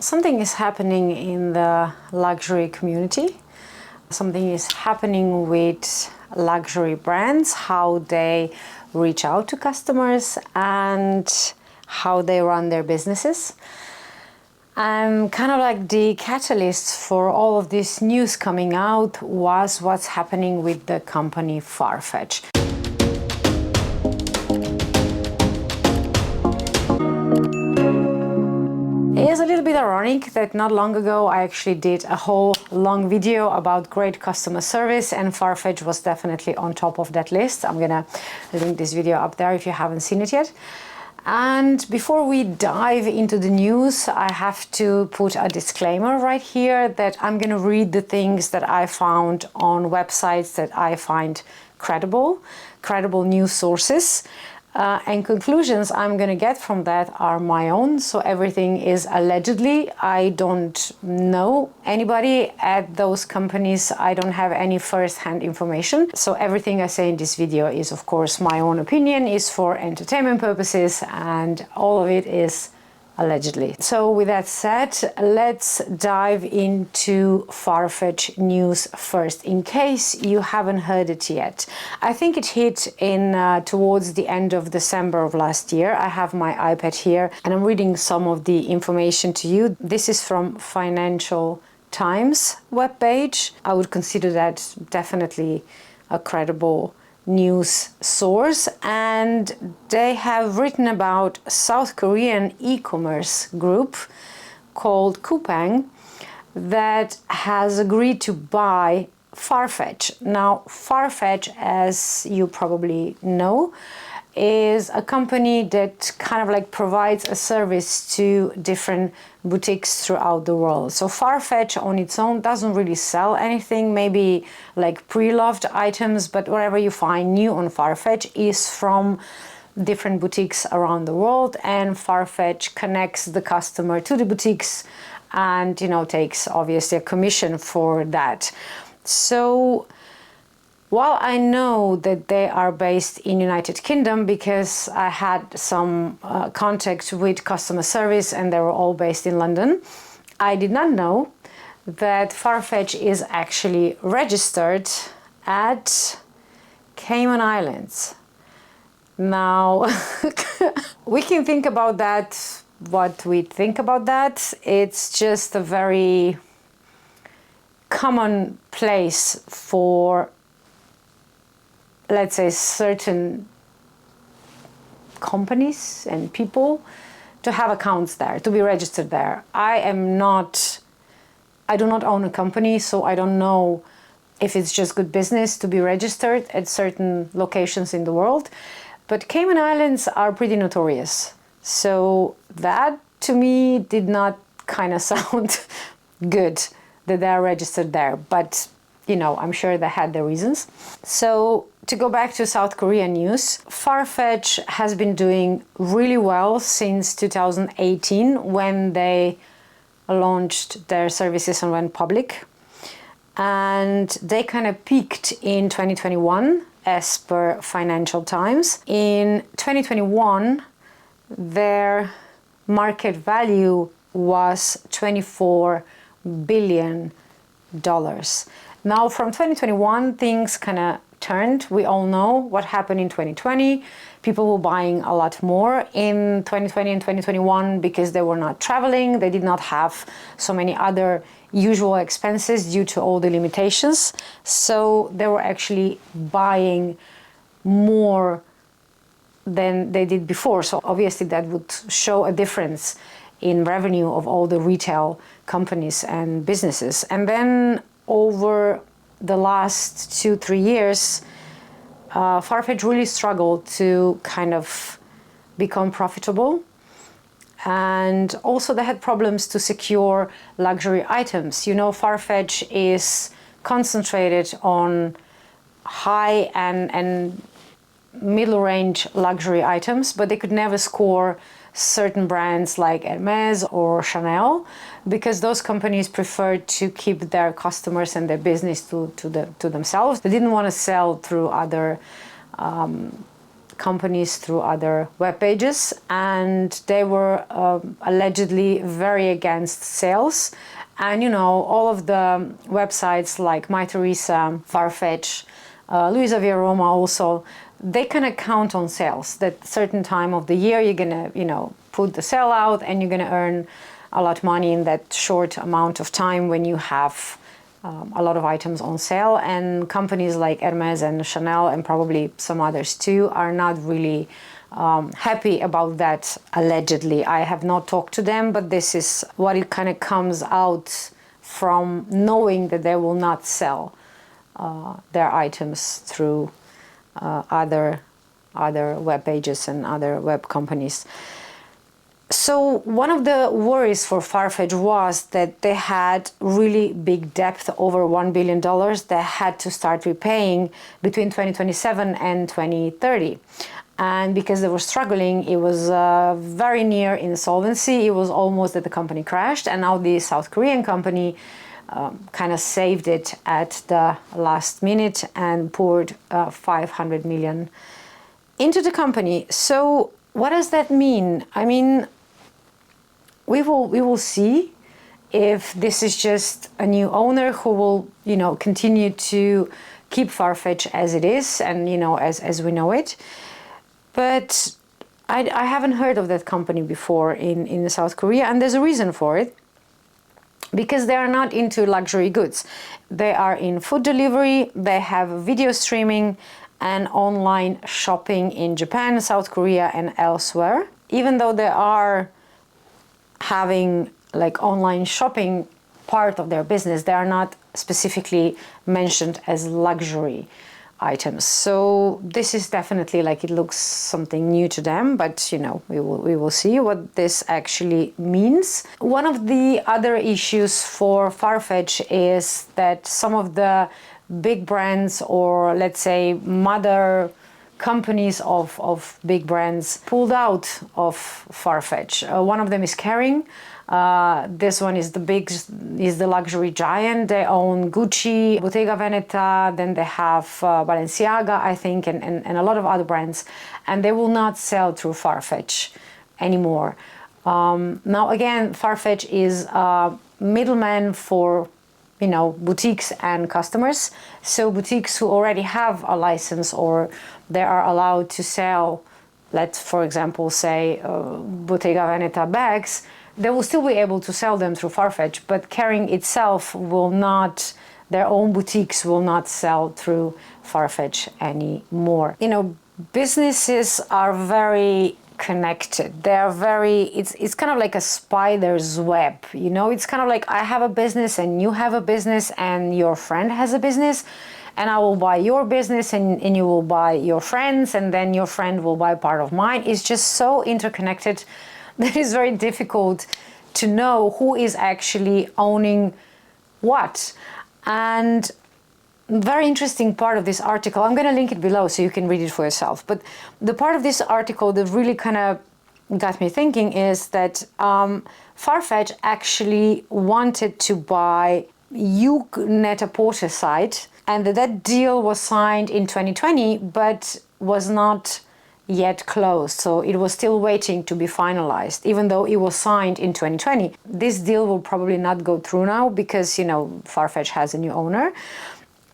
Something is happening in the luxury community. Something is happening with luxury brands, how they reach out to customers and how they run their businesses. And kind of like the catalyst for all of this news coming out was what's happening with the company Farfetch. It is a little bit ironic that not long ago I actually did a whole long video about great customer service, and Farfetch was definitely on top of that list. I'm gonna link this video up there if you haven't seen it yet. And before we dive into the news, I have to put a disclaimer right here that I'm gonna read the things that I found on websites that I find credible news sources. And conclusions I'm going to get from that are my own. So everything is allegedly. I don't know anybody at those companies. I don't have any first-hand information. So everything I say in this video is, of course, my own opinion, is for entertainment purposes, and all of it is allegedly. So with that said, let's dive into Farfetch news first, in case you haven't heard it yet. I think it hit in towards the end of December of last year. I have my iPad here and I'm reading some of the information to you. This is from Financial Times webpage. I would consider that definitely a credible news source, and they have written about South Korean e-commerce group called Coupang that has agreed to buy Farfetch. Now, Farfetch, as you probably know, is a company that kind of like provides a service to different boutiques throughout the world. So Farfetch on its own doesn't really sell anything, maybe like pre-loved items, but whatever you find new on Farfetch is from different boutiques around the world, and Farfetch connects the customer to the boutiques and, you know, takes obviously a commission for that. So while I know that they are based in United Kingdom, because I had some contact with customer service and they were all based in London, I did not know that Farfetch is actually registered at Cayman Islands. Now, we can think about that, what we think about that. It's just a very common place for, let's say, certain companies and people to have accounts there, to be registered there. I do not own a company, so I don't know if it's just good business to be registered at certain locations in the world. But Cayman Islands are pretty notorious. So that to me did not kind of sound good that they are registered there. But you know, I'm sure they had their reasons. So to go back to South Korean news, Farfetch has been doing really well since 2018 when they launched their services and went public. And they kind of peaked in 2021 as per Financial Times. In 2021, their market value was $24 billion. Now, from 2021, things kind of turned. We all know what happened in 2020. People were buying a lot more in 2020 and 2021 because they were not traveling. They did not have so many other usual expenses due to all the limitations. So they were actually buying more than they did before. So obviously that would show a difference in revenue of all the retail companies and businesses. And then over the last 2-3 years, Farfetch really struggled to kind of become profitable. And also they had problems to secure luxury items. You know, Farfetch is concentrated on high and middle range luxury items, but they could never score certain brands like Hermes or Chanel, because those companies preferred to keep their customers and their business to themselves. They didn't want to sell through other companies through other web pages, and they were allegedly very against sales. And all of the websites like My Teresa, Farfetch, Luisa Via Roma also, they kind of count on sales. That certain time of the year you're gonna put the sale out, and you're gonna earn a lot of money in that short amount of time when you have a lot of items on sale. And companies like Hermes and Chanel, and probably some others too, are not really happy about that, allegedly. I have not talked to them, but this is what it kind of comes out from knowing that they will not sell their items through other web pages and other web companies. So one of the worries for Farfetch was that they had really big debt, over $1 billion, they had to start repaying between 2027 and 2030. And because they were struggling, it was very near insolvency. It was almost that the company crashed. And now the South Korean company kind of saved it at the last minute and poured $500 million into the company. So what does that mean? I mean, we will see if this is just a new owner who will continue to keep Farfetch as it is, and as we know it. But I haven't heard of that company before in South Korea, and there's a reason for it. Because they are not into luxury goods. They are in food delivery, they have video streaming and online shopping in Japan, South Korea, and elsewhere. Even though they are having like online shopping part of their business, they are not specifically mentioned as luxury items. So this is definitely, like, it looks something new to them, but we will see what this actually means. One of the other issues for Farfetch is that some of the big brands, or let's say mother companies of big brands, pulled out of Farfetch. One of them is Kering. This one is the luxury giant. They own Gucci, Bottega Veneta, then they have Balenciaga, I think, and a lot of other brands. And they will not sell through Farfetch anymore. Now again, Farfetch is a middleman for boutiques and customers. So boutiques who already have a license, or they are allowed to sell, let's for example say Bottega Veneta bags, they will still be able to sell them through Farfetch, but Kering itself will not, their own boutiques will not sell through Farfetch anymore. Businesses are very connected. They are very, it's kind of like a spider's web, it's kind of like I have a business and you have a business and your friend has a business, and I will buy your business and you will buy your friends, and then your friend will buy part of mine. It's just so interconnected that it's very difficult to know who is actually owning what. And very interesting part of this article, I'm going to link it below so you can read it for yourself, but the part of this article that really kind of got me thinking is that Farfetch actually wanted to buy Yuk Net-a-Porter site, and that deal was signed in 2020 but was not yet closed, so it was still waiting to be finalized. Even though it was signed in 2020, this deal will probably not go through now because Farfetch has a new owner.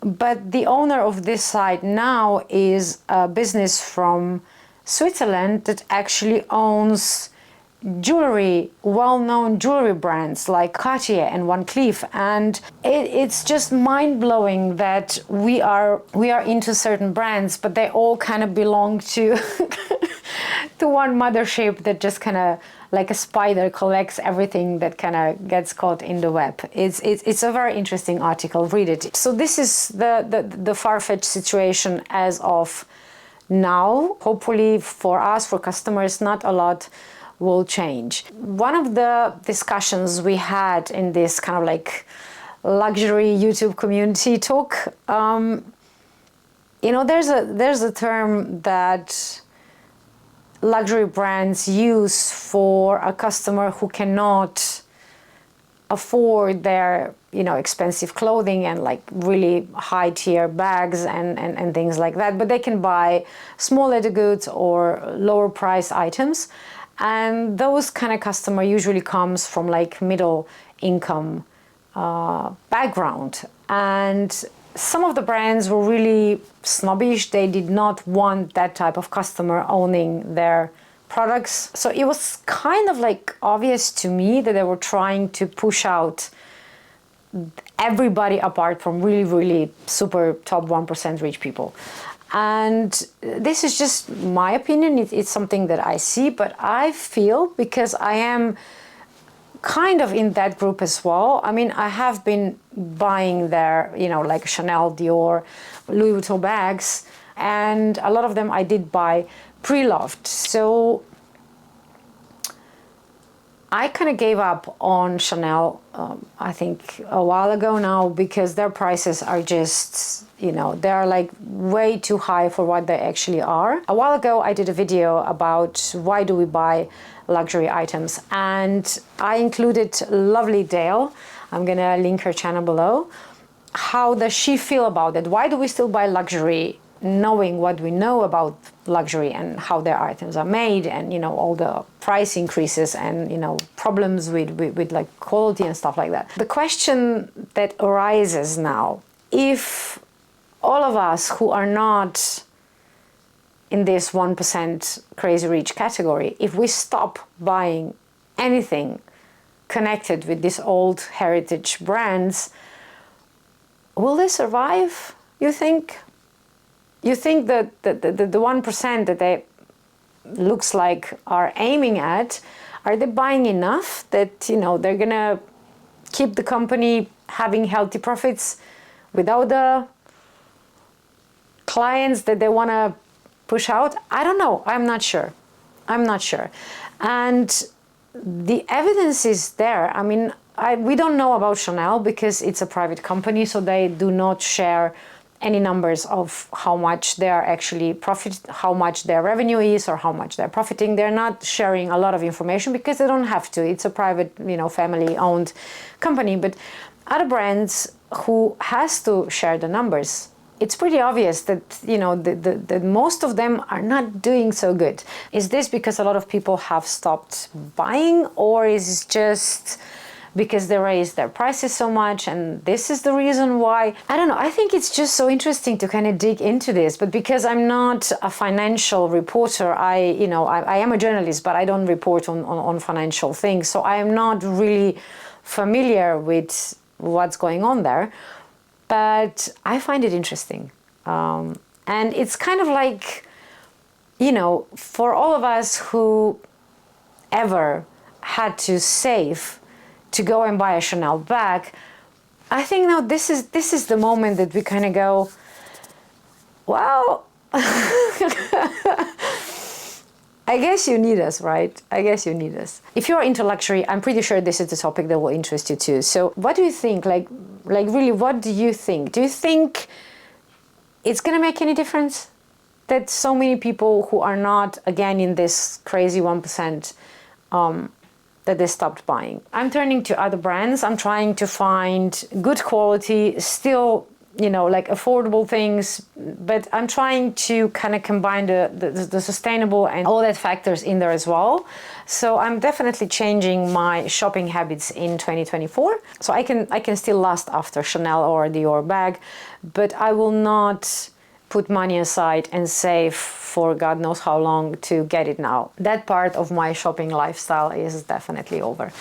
But the owner of this site now is a business from Switzerland that actually owns jewelry, well-known jewelry brands like Cartier and Van Cleef, and it's just mind-blowing that we are into certain brands, but they all kind of belong to to one mothership that just kind of like a spider collects everything that kind of gets caught in the web. It's a very interesting article. Read it. So this is the Farfetch situation as of now. Hopefully for us, for customers, not a lot will change. One of the discussions we had in this kind of like luxury YouTube community talk, there's a term that luxury brands use for a customer who cannot afford their, you know, expensive clothing and like really high tier bags and things like that, but they can buy small leather goods or lower price items. And those kind of customer usually comes from like middle income background. And some of the brands were really snobbish. They did not want that type of customer owning their products. So it was kind of like obvious to me that they were trying to push out everybody apart from really, really super top 1% rich people. And this is just my opinion. It's something that I see, but I feel, because I am kind of in that group as well. I mean, I have been buying their, you know, like Chanel, Dior, Louis Vuitton bags, and a lot of them I did buy pre-loved. So I kind of gave up on Chanel, I think a while ago now, because their prices are just, you know, they're like way too high for what they actually are. A while ago, I did a video about why do we buy luxury items, and I included lovely Dayle. I'm gonna link her channel below. How does she feel about it? Why do we still buy luxury, knowing what we know about luxury and how their items are made, and, you know, all the price increases and, you know, problems with like quality and stuff like that. The question that arises now, if all of us who are not in this 1% crazy rich category, if we stop buying anything connected with these old heritage brands, will they survive, you think? You think that the 1% that they looks like are aiming at, are they buying enough that, you know, they're gonna keep the company having healthy profits without the clients that they want to push out? I don't know. I'm not sure. And the evidence is there. I mean, we don't know about Chanel because it's a private company, so they do not share any numbers of how much they are actually how much their revenue is or how much they're profiting. They're not sharing a lot of information because they don't have to. It's a private, you know, family-owned company. But other brands who has to share the numbers, it's pretty obvious that, you know, that most of them are not doing so good. Is this because a lot of people have stopped buying, or is it just because they raised their prices so much and this is the reason why? I don't know. I think it's just so interesting to kind of dig into this, but because I'm not a financial reporter, I am a journalist, but I don't report on financial things. So I am not really familiar with what's going on there, but I find it interesting. And it's kind of like, you know, for all of us who ever had to save to go and buy a Chanel bag, I think now this is the moment that we kind of go, well, I guess you need us, right? I guess you need us. If you're into luxury, I'm pretty sure this is the topic that will interest you too. So what do you think? Like really, what do you think? Do you think it's gonna make any difference that so many people who are not, again, in this crazy 1%, that they stopped buying? I'm turning to other brands. I'm trying to find good quality, still, you know, like affordable things, but I'm trying to kind of combine the sustainable and all that factors in there as well. So I'm definitely changing my shopping habits in 2024. So I can still last after Chanel or Dior bag, but I will not put money aside and save for God knows how long to get it now. That part of my shopping lifestyle is definitely over.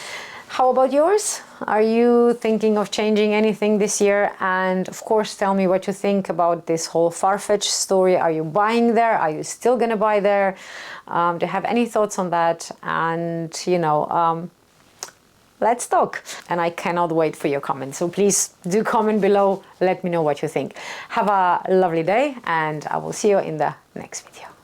How about yours? Are you thinking of changing anything this year? And of course, tell me what you think about this whole Farfetch story. Are you buying there? Are you still gonna buy there? Do you have any thoughts on that? And, you know, let's talk. And I cannot wait for your comments. So please do comment below. Let me know what you think. Have a lovely day, and I will see you in the next video.